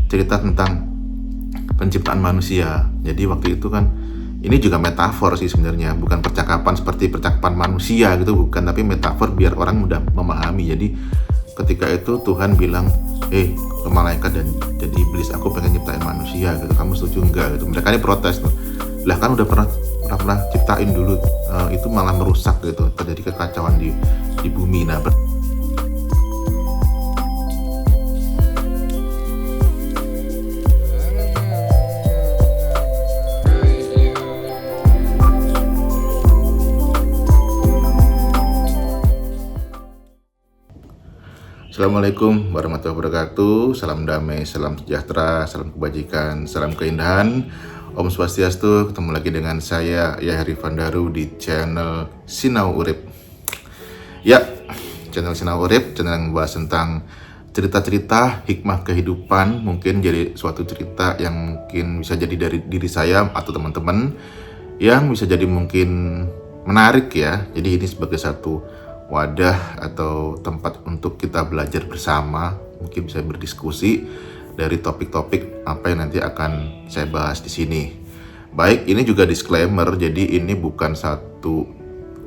cerita tentang penciptaan manusia. Jadi waktu itu kan ini juga metafor sih sebenarnya, bukan percakapan seperti percakapan manusia gitu, bukan, tapi metafor biar orang mudah memahami. Jadi ketika itu Tuhan bilang, ke malaikat dan jadi iblis, aku pengen nyiptain manusia gitu, kamu setuju enggak gitu. Mereka ini protes tuh, lah kan udah pernah ciptain dulu, itu malah merusak gitu, terjadi kekacauan di bumi. Nah, Assalamualaikum warahmatullahi wabarakatuh. Salam damai, salam sejahtera, salam kebajikan, salam keindahan. Om Swastiastu. Ketemu lagi dengan saya Yahri Vandaru di channel Sinau Urip. Ya, channel Sinau Urip, channel yang membahas tentang cerita-cerita hikmah kehidupan. Mungkin jadi suatu cerita yang mungkin bisa jadi dari diri saya atau teman-teman, yang bisa jadi mungkin menarik ya. Jadi ini sebagai satu wadah atau tempat untuk kita belajar bersama, mungkin bisa berdiskusi dari topik-topik apa yang nanti akan saya bahas di sini. Baik, ini juga disclaimer, jadi ini bukan satu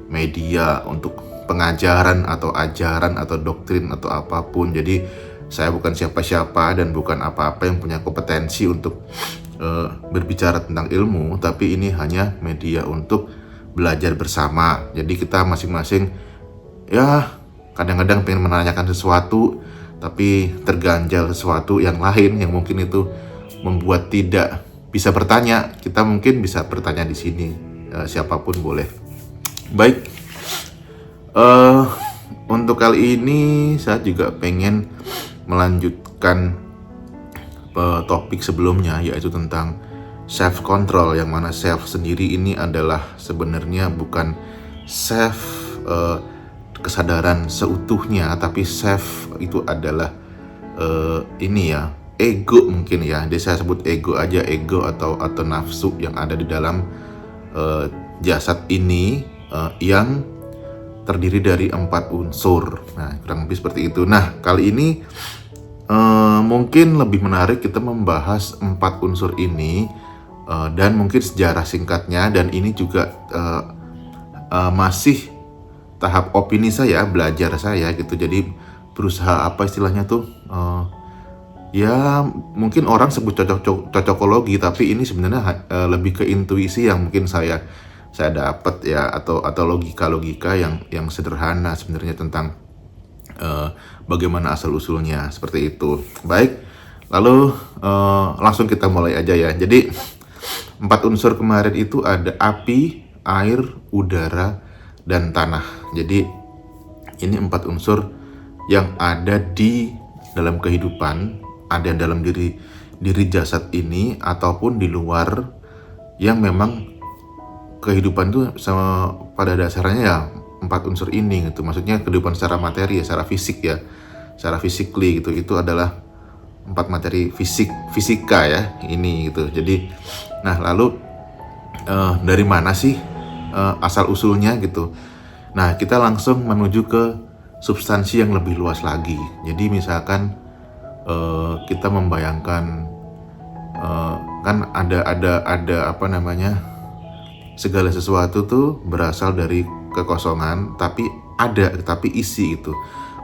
media untuk pengajaran atau ajaran atau doktrin atau apapun. Jadi saya bukan siapa-siapa dan bukan apa-apa yang punya kompetensi untuk berbicara tentang ilmu, tapi ini hanya media untuk belajar bersama. Jadi kita masing-masing ya kadang-kadang pengen menanyakan sesuatu, tapi terganjal sesuatu yang lain yang mungkin itu membuat tidak bisa bertanya. Kita mungkin bisa bertanya di sini, siapapun boleh. Baik, untuk kali ini saya juga pengen melanjutkan topik sebelumnya, yaitu tentang self control, yang mana self sendiri ini adalah sebenarnya bukan self kesadaran seutuhnya, tapi self itu adalah ini ya, ego mungkin ya. Jadi saya sebut ego aja, ego atau nafsu yang ada di dalam jasad ini, yang terdiri dari 4 unsur. Nah, kurang lebih seperti itu. Nah, kali ini mungkin lebih menarik kita membahas 4 unsur ini, dan mungkin sejarah singkatnya. Dan ini juga masih tahap opini saya, belajar saya gitu. Jadi berusaha apa istilahnya tuh, ya mungkin orang sebut cocokologi, tapi ini sebenarnya lebih ke intuisi yang mungkin saya dapat ya, atau logika yang sederhana sebenarnya tentang bagaimana asal usulnya, seperti itu. Baik, lalu langsung kita mulai aja ya. Jadi 4 unsur kemarin itu ada api, air, udara, dan tanah. Jadi ini 4 unsur yang ada di dalam kehidupan, ada dalam diri jasad ini ataupun di luar, yang memang kehidupan itu sama pada dasarnya ya 4 unsur ini gitu. Maksudnya kehidupan secara materi ya, secara fisik ya, secara physically gitu. Itu adalah 4 materi fisika ya ini gitu. Jadi nah, lalu dari mana sih asal usulnya gitu. Nah, kita langsung menuju ke substansi yang lebih luas lagi. Jadi misalkan kita membayangkan kan ada apa namanya, segala sesuatu tuh berasal dari kekosongan, tapi isi itu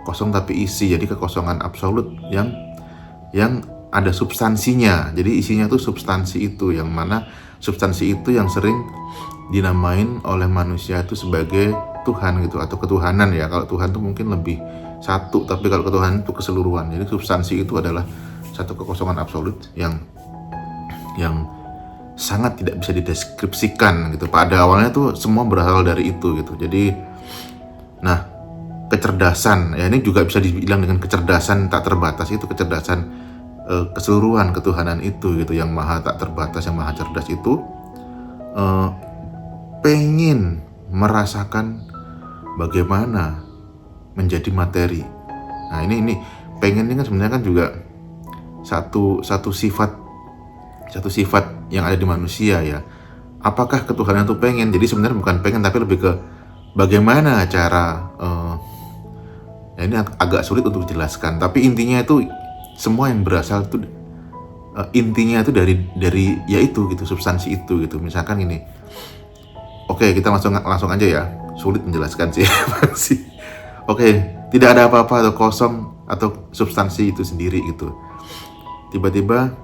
kosong tapi isi. Jadi kekosongan absolut yang ada substansinya. Jadi isinya tuh substansi itu, yang mana substansi itu yang sering dinamain oleh manusia itu sebagai Tuhan gitu, atau ketuhanan ya. Kalau Tuhan tuh mungkin lebih satu, tapi kalau ketuhanan itu keseluruhan. Jadi substansi itu adalah satu kekosongan absolut yang sangat tidak bisa dideskripsikan gitu. Pada awalnya tuh semua berasal dari itu gitu. Jadi nah, kecerdasan ya, ini juga bisa dibilang dengan kecerdasan tak terbatas. Itu kecerdasan keseluruhan ketuhanan itu gitu, yang maha tak terbatas, yang maha cerdas itu pengen merasakan bagaimana menjadi materi. Nah, ini pengen ini kan sebenarnya kan juga satu sifat yang ada di manusia ya. Apakah ketuhanan itu pengen? Jadi sebenarnya bukan pengen, tapi lebih ke bagaimana cara ya ini agak sulit untuk dijelaskan, tapi intinya itu semua yang berasal itu intinya itu dari yaitu gitu, substansi itu gitu. Misalkan ini, oke, kita langsung aja ya, sulit menjelaskan sih. Oke, tidak ada apa-apa atau kosong atau substansi itu sendiri gitu. Tiba-tiba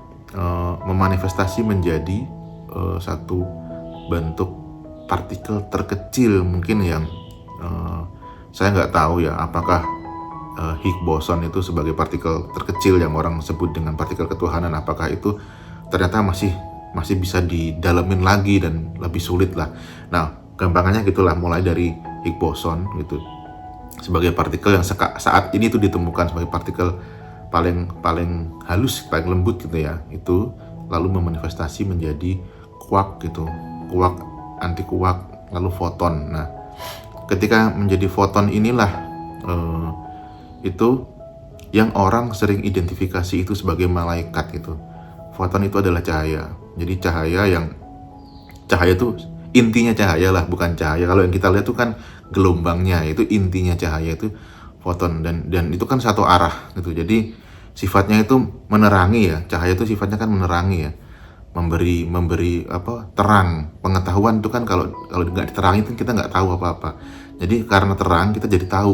memanifestasi menjadi satu bentuk partikel terkecil mungkin yang saya nggak tahu ya, apakah Higgs boson itu sebagai partikel terkecil yang orang sebut dengan partikel ketuhanan, apakah itu ternyata masih bisa didalemin lagi dan lebih sulit lah. Nah, gampangannya gitulah, mulai dari Higgs boson gitu sebagai partikel yang saat ini itu ditemukan sebagai partikel paling halus, paling lembut gitu ya, itu lalu memanifestasi menjadi quark gitu, quark, anti quark, lalu foton. Nah, ketika menjadi foton inilah itu yang orang sering identifikasi itu sebagai malaikat gitu. Foton itu adalah cahaya. Jadi cahaya itu intinya cahaya lah, bukan cahaya. Kalau yang kita lihat itu kan gelombangnya, itu intinya cahaya itu foton, dan itu kan satu arah gitu. Jadi sifatnya itu menerangi ya. Cahaya itu sifatnya kan menerangi ya. Memberi apa? Terang, pengetahuan itu kan kalau nggak diterangi itu kita nggak tahu apa-apa. Jadi karena terang kita jadi tahu,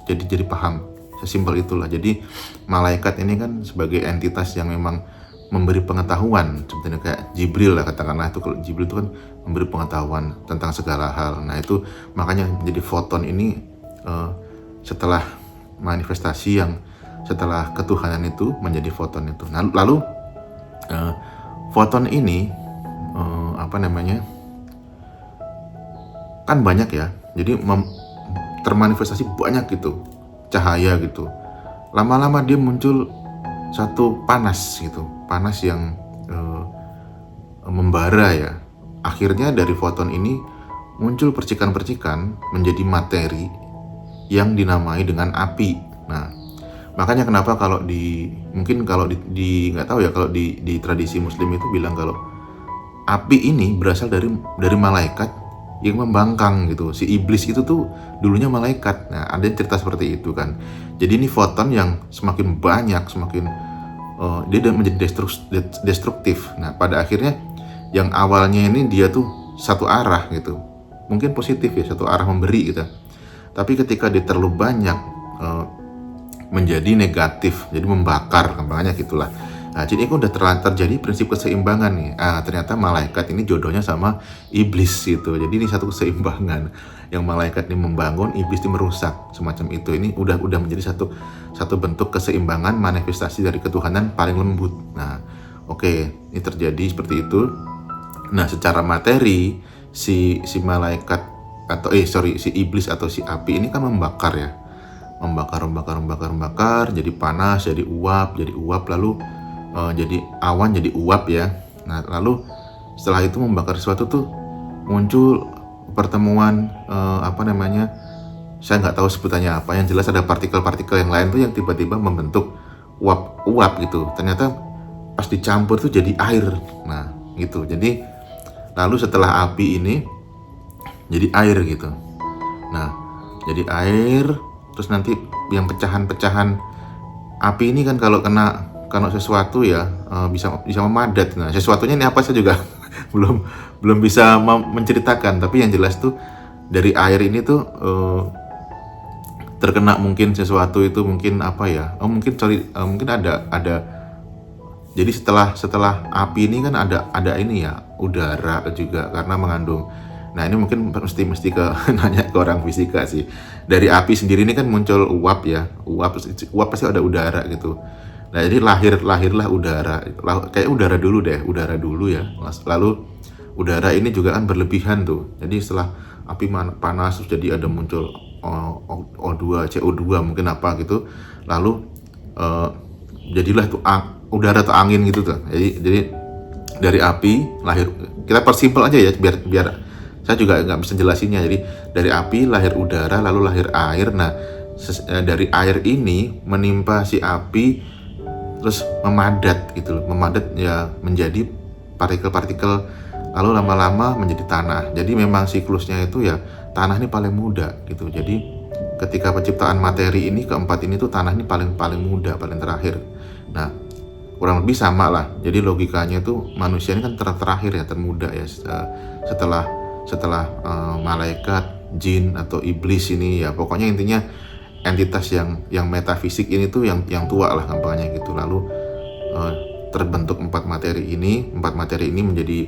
jadi paham. Sesimpel itulah. Jadi malaikat ini kan sebagai entitas yang memang memberi pengetahuan, sebenarnya kayak Jibril lah katakanlah. Itu kalau Jibril itu kan memberi pengetahuan tentang segala hal. Nah, itu makanya menjadi foton ini setelah manifestasi yang setelah ketuhanan itu menjadi foton itu. Nah, lalu foton ini kan banyak ya. Jadi termanifestasi banyak gitu cahaya gitu. Lama-lama dia muncul satu panas gitu, panas yang membara ya. Akhirnya dari foton ini muncul percikan-percikan menjadi materi yang dinamai dengan api. Nah, makanya kenapa kalau mungkin kalau nggak tahu ya, kalau di tradisi Muslim itu bilang kalau api ini berasal dari malaikat yang membangkang gitu. Si iblis itu tuh dulunya malaikat. Nah, ada cerita seperti itu kan. Jadi ini foton yang semakin banyak, semakin dia menjadi destruktif. Nah, pada akhirnya yang awalnya ini dia tuh satu arah gitu, mungkin positif ya, satu arah memberi gitu. Tapi ketika dia terlalu banyak menjadi negatif, jadi membakar, makanya gitulah. Nah, jadi itu udah terjadi prinsip keseimbangan nih. Ternyata malaikat ini jodohnya sama iblis gitu. Jadi ini satu keseimbangan. Yang malaikat ini membangun, iblis ini merusak, semacam itu. Ini udah menjadi satu bentuk keseimbangan manifestasi dari ketuhanan paling lembut. Nah, oke, ini terjadi seperti itu. Nah, secara materi si malaikat atau si iblis atau si api ini kan membakar ya. Membakar, jadi panas, jadi uap, lalu jadi awan, jadi uap ya. Nah, lalu setelah itu membakar sesuatu tuh muncul pertemuan saya nggak tahu sebutannya apa, yang jelas ada partikel-partikel yang lain tuh yang tiba-tiba membentuk uap gitu. Ternyata pas dicampur tuh jadi air. Nah, gitu. Jadi lalu setelah api ini jadi air gitu. Nah, jadi air, terus nanti yang pecahan-pecahan api ini kan kalau kena sesuatu ya bisa memadat. Nah, sesuatunya ini apa saya juga belum bisa menceritakan, tapi yang jelas tuh dari air ini tuh terkena mungkin sesuatu itu, mungkin apa ya? Mungkin ada. Jadi setelah api ini kan ada ini ya, udara juga karena mengandung. Nah, ini mungkin mesti ke nanya ke orang fisika sih. Dari api sendiri ini kan muncul uap ya. Uap pasti ada udara gitu. Nah, jadi lahirlah udara. Kayak udara dulu ya. Lalu udara ini juga kan berlebihan tuh. Jadi setelah api panas terus jadi ada muncul O2, CO2 mungkin apa gitu. Lalu jadilah tuh udara atau angin gitu tuh. Jadi dari api lahir, kita persimpel aja ya biar saya juga nggak bisa jelasinnya. Jadi dari api lahir udara, lalu lahir air. Nah, dari air ini menimpa si api terus memadat gitu loh. Memadat ya menjadi partikel-partikel, lalu lama-lama menjadi tanah. Jadi memang siklusnya itu ya tanah ini paling muda gitu. Jadi ketika penciptaan materi ini keempat ini tuh tanah ini paling muda, paling terakhir. Nah, kurang lebih sama lah. Jadi logikanya itu manusia ini kan terakhir ya, termuda ya, setelah malaikat, jin atau iblis ini ya, pokoknya intinya entitas yang metafisik ini tuh yang tua lah gampangnya gitu. Lalu terbentuk empat materi ini menjadi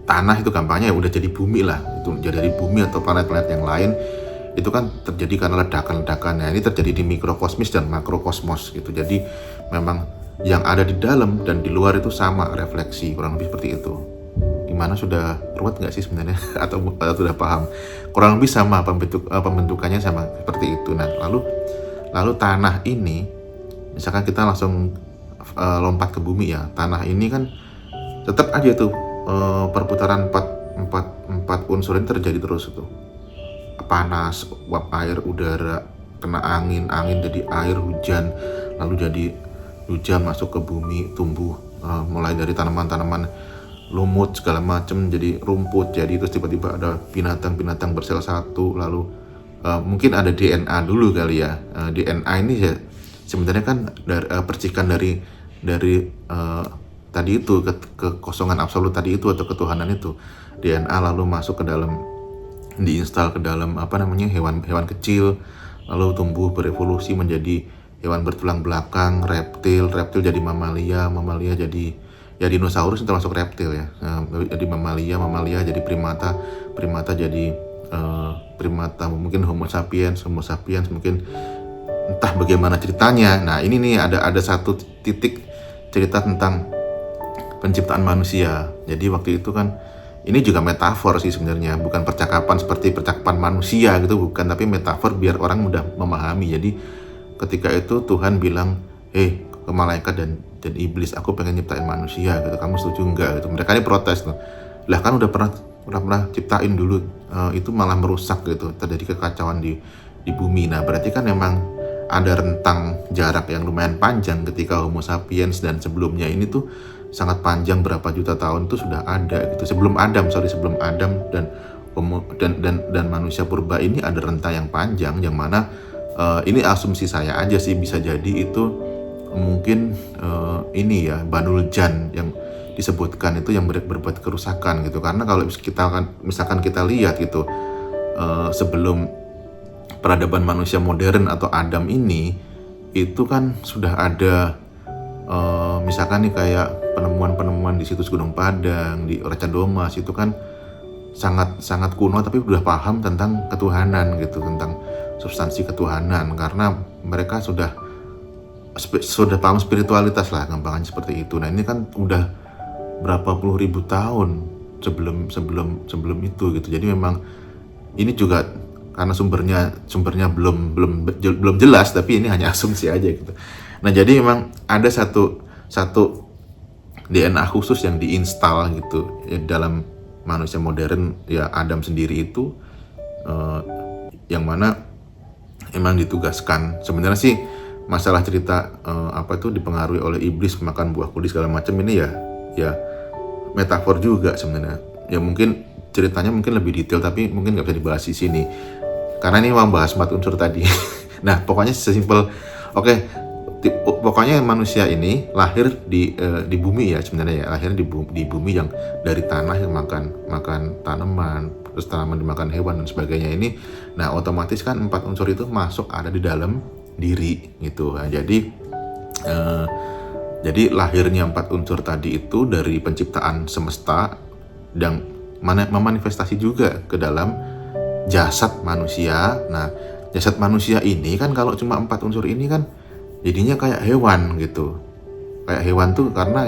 tanah, itu gampangnya ya udah jadi bumi lah, itu jadi dari bumi atau planet-planet yang lain. Itu kan terjadi karena ledakan-ledakan. Nah, ini terjadi di mikrokosmos dan makrokosmos gitu. Jadi memang yang ada di dalam dan di luar itu sama refleksi, kurang lebih seperti itu. Gimana, sudah ruwet nggak sih sebenarnya atau sudah paham? Kurang lebih sama pembentukannya sama seperti itu. Nah, lalu tanah ini, misalkan kita langsung lompat ke bumi ya, tanah ini kan tetap aja tuh perputaran empat unsur ini terjadi terus tuh. Panas, uap air, udara, kena angin jadi air, hujan, lalu jadi hujan masuk ke bumi, tumbuh mulai dari tanaman-tanaman lumut segala macam jadi rumput, jadi terus tiba-tiba ada binatang-binatang bersel satu, lalu mungkin ada DNA dulu kali ya. DNA ini ya sebenarnya kan percikan dari tadi itu kekosongan absolut tadi itu atau ketuhanan itu. DNA lalu masuk ke dalam, diinstal ke dalam hewan kecil, lalu tumbuh berevolusi menjadi hewan bertulang belakang, reptil jadi mamalia jadi ya dinosaurus termasuk reptil ya. Jadi mamalia jadi primata jadi primata, mungkin homo sapiens mungkin, entah bagaimana ceritanya. Nah, ini nih ada satu titik cerita tentang penciptaan manusia. Jadi waktu itu kan, ini juga metafor sih sebenarnya, bukan percakapan seperti percakapan manusia gitu, bukan, tapi metafor biar orang mudah memahami. Jadi ketika itu Tuhan bilang, ke malaikat dan iblis, aku pengen nyiptain manusia gitu, kamu setuju enggak gitu. Mereka ini protes tuh, lah kan udah pernah ciptain dulu, itu malah merusak gitu, terjadi kekacauan di bumi. Nah, berarti kan memang ada rentang jarak yang lumayan panjang ketika Homo sapiens dan sebelumnya ini tuh sangat panjang, berapa juta tahun tuh sudah ada gitu. Sebelum Adam dan manusia purba ini ada rentang yang panjang, yang mana ini asumsi saya aja sih, bisa jadi itu mungkin ini ya Banul Jan yang disebutkan itu yang berbuat kerusakan gitu. Karena kalau misalkan kita lihat gitu, sebelum peradaban manusia modern atau Adam ini, itu kan sudah ada misalkan nih kayak penemuan di situs Gunung Padang, di Raja Domas, itu kan sangat kuno tapi udah paham tentang ketuhanan gitu, tentang substansi ketuhanan, karena mereka sudah paham spiritualitas lah gampangannya seperti itu. Nah, ini kan udah berapa puluh ribu tahun sebelum itu gitu. Jadi memang ini juga karena sumbernya belum jelas, tapi ini hanya asumsi aja gitu. Nah, jadi memang ada satu DNA khusus yang diinstal gitu ya, dalam manusia modern ya, Adam sendiri itu yang mana emang ditugaskan. Sebenarnya sih masalah cerita itu dipengaruhi oleh iblis makan buah kudus segala macam, ini ya metafor juga sebenarnya. Ya mungkin ceritanya mungkin lebih detail, tapi mungkin nggak bisa dibahas di sini karena ini mau bahas 4 unsur tadi. Nah, pokoknya sesimpel pokoknya manusia ini lahir di bumi ya sebenarnya ya, lahir di bumi yang dari tanah yang makan tanaman, terus tanaman dimakan hewan dan sebagainya ini. Nah, otomatis kan 4 unsur itu masuk ada di dalam diri gitu. Nah, jadi lahirnya 4 unsur tadi itu dari penciptaan semesta dan memanifestasi juga ke dalam jasad manusia. Nah, jasad manusia ini kan kalau cuma 4 unsur ini kan jadinya kayak hewan gitu. Kayak hewan tuh karena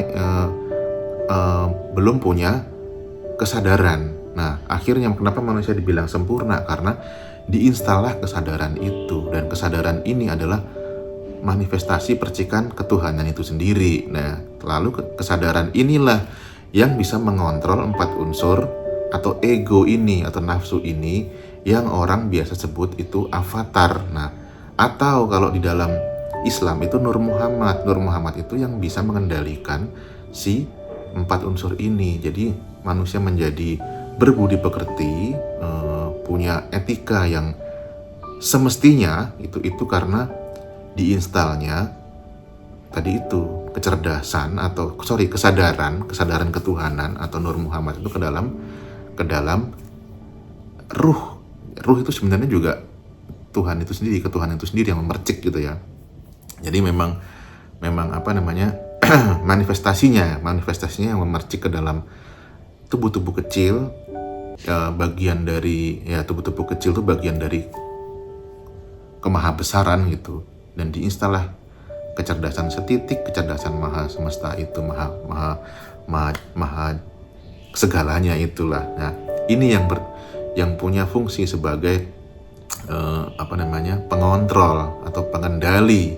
belum punya kesadaran. Nah, akhirnya kenapa manusia dibilang sempurna? Karena diinstallah kesadaran itu, dan kesadaran ini adalah manifestasi percikan ketuhanan itu sendiri. Nah, lalu kesadaran inilah yang bisa mengontrol 4 unsur atau ego ini atau nafsu ini, yang orang biasa sebut itu avatar. Nah, atau kalau di dalam Islam itu Nur Muhammad. Nur Muhammad itu yang bisa mengendalikan si 4 unsur ini. Jadi manusia menjadi berbudi pekerti, punya etika yang semestinya itu karena diinstalnya tadi itu kecerdasan atau kesadaran ketuhanan atau Nur Muhammad itu ke dalam ruh. Ruh itu sebenarnya juga Tuhan itu sendiri, ketuhanan itu sendiri yang memercik gitu ya. Jadi memang apa namanya manifestasinya yang memercik ke dalam tubuh-tubuh kecil, bagian dari tubuh-tubuh kecil itu bagian dari kemahabesaran gitu, dan diinstallah kecerdasan setitik, kecerdasan maha semesta itu, maha segalanya itulah. Nah, ini yang punya fungsi sebagai pengontrol atau pengendali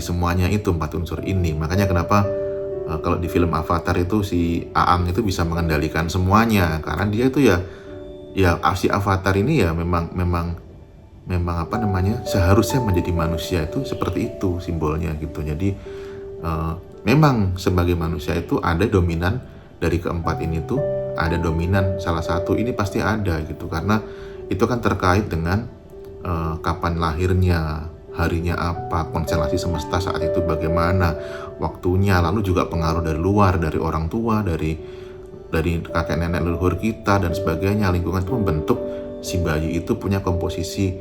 semuanya itu 4 unsur ini. Makanya kenapa kalau di film Avatar itu si Aang itu bisa mengendalikan semuanya, karena dia itu ya si Avatar ini ya memang seharusnya menjadi manusia itu seperti itu simbolnya gitu. Jadi memang sebagai manusia itu ada dominan dari keempat ini tuh, ada dominan salah satu ini pasti ada gitu, karena itu kan terkait dengan kapan lahirnya, harinya apa, konstelasi semesta saat itu bagaimana, waktunya, lalu juga pengaruh dari luar, dari orang tua, dari kakek nenek leluhur kita dan sebagainya. Lingkungan itu membentuk si bayi itu punya komposisi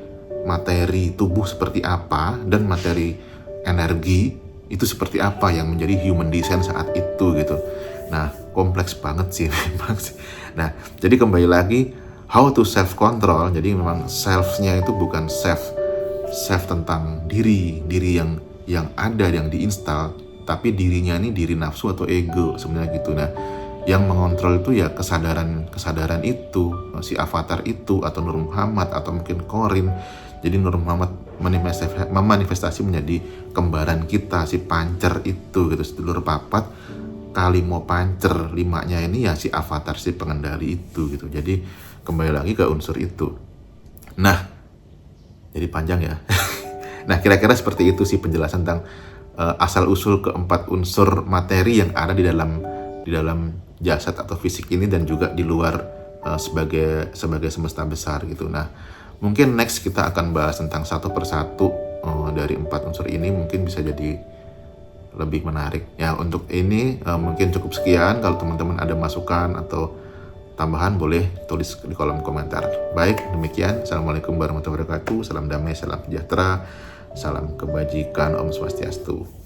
materi tubuh seperti apa dan materi energi itu seperti apa yang menjadi human design saat itu gitu. Nah, kompleks banget sih memang. Nah, jadi kembali lagi how to self control. Jadi memang self-nya itu bukan self tentang diri yang ada, yang diinstal, tapi dirinya ini diri nafsu atau ego sebenarnya gitu. Nah, yang mengontrol itu ya kesadaran itu, si Avatar itu atau Nur Muhammad atau mungkin Korin. Jadi Nur Muhammad memanifestasi menjadi kembaran kita, si Pancer itu gitu, sedulur papat kali mau pancer, 5-nya ini ya si Avatar, si pengendali itu gitu. Jadi kembali lagi ke unsur itu. Nah, jadi panjang ya. Nah, kira-kira seperti itu sih penjelasan tentang asal-usul keempat unsur materi yang ada di dalam jasad atau fisik ini, dan juga di luar sebagai semesta besar gitu. Nah, mungkin next kita akan bahas tentang satu persatu dari 4 unsur ini, mungkin bisa jadi lebih menarik. Ya, untuk ini mungkin cukup sekian. Kalau teman-teman ada masukan atau tambahan boleh tulis di kolom komentar. Baik, demikian. Assalamualaikum warahmatullahi wabarakatuh. Salam damai, salam sejahtera, salam kebajikan, Om Swastiastu.